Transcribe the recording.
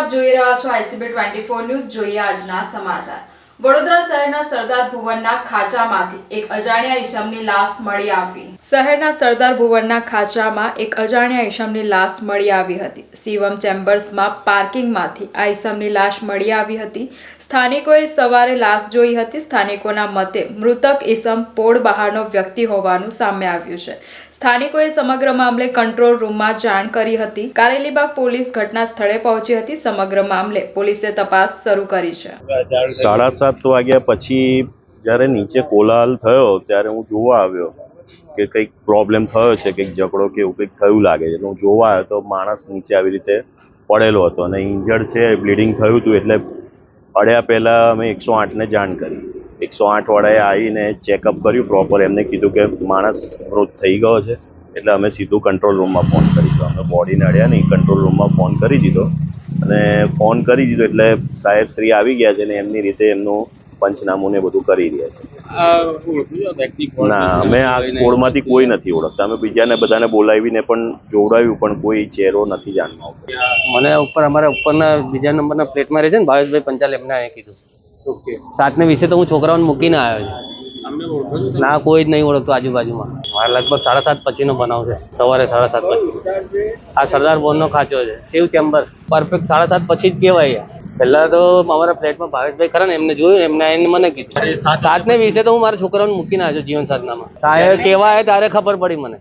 આપ જોઈ રહ્યા છો ICB 24 ન્યૂઝ. જોઈએ આજના સમાચાર. વડોદરા શહેરના સરદાર ભુવનના ખાંચામાંથી એક અજાણ્યા ઈસમની લાશ મળી આવી. શહેરના સરદાર ભુવનના ખાંચામાં એક અજાણ્યા ઈસમની લાશ મળી આવી હતી. શિવમ ચેમ્બર્સમાં પાર્કિંગમાંથી આ ઈસમની લાશ મળી આવી હતી. સ્થાનિકોએ સવારે લાશ જોઈ હતી. સ્થાનિકોના મતે મૃતક ઈસમ પોળ બહારનો વ્યક્તિ હોવાનું સામે આવ્યું છે. સ્થાનિકોએ સમગ્ર મામલે કંટ્રોલ રૂમમાં જાણ કરી હતી. કારેલીબાગ પોલીસ ઘટના સ્થળે પહોંચી હતી. સમગ્ર મામલે પોલીસે તપાસ શરૂ કરી છે. 7:30 વાગ્યા પછી જ્યારે નીચે કોલાહલ થયો ત્યારે હું જોવા આવ્યો કે કંઈક પ્રોબ્લેમ થયો છે, કંઈક ઝઘડો કે એવું કંઈક થયું લાગે છે. હું જોવા આવ્યો તો માણસ નીચે આવી રીતે પડેલો હતો અને ઇન્જર્ડ છે, બ્લીડિંગ થયું હતું. એટલે પડ્યા પહેલાં અમે 108ને જાણ કરી. 108 વાળાએ આવીને ચેકઅપ કર્યું પ્રોપર. એમને કીધું કે માણસ મૃત થઈ ગયો છે. એટલે અમે સીધું કંટ્રોલ રૂમમાં ફોન કરી દીધો. અમે બોડીને અડ્યા નહીં, કંટ્રોલ રૂમમાં ફોન કરી દીધો. અને ફોન કરી દીધો એટલે સાહેબ શ્રી આવી ગયા છે ને એમની રીતે એમનું પંચનામું ને બધું કરી રહ્યા છે. ના, અમે આ કોડમાંથી કોઈ નથી ઓળખતા. અમે બીજાને બધાને બોલાવીને પણ જોવડાવ્યું પણ કોઈ ચહેરો નથી જાણવા આવતો. મને ઉપર અમારા ઉપરના બીજા નંબરના પ્લેટમાં રહે છે ને ભાવેશભાઈ પંચાલ, એમને કીધું 7:20 તો હું છોકરાઓને મૂકીને આવ્યો છું. ના, કોઈ જ નહીં ઓળખતો આજુબાજુમાં. મારે લગભગ 7:30 પછીનો બનાવ છે. સવારે 7:30 પછી આ સરદાર ભવનનો ખાંચો છે, શિવ ચેમ્બર્સ. પરફેક્ટ 7:30 પછી જ કહેવાય. પહેલા તો અમારા ફ્લેટમાં ભાવેશભાઈ ખરા ને, એમને જોયું, એમને આવીને મને કીધું. 7:20 તો હું મારા છોકરાઓને મૂકીને આવ્યો છું જીવન સાધનામાં. સાહેબ કેવા આવે ત્યારે ખબર પડી મને.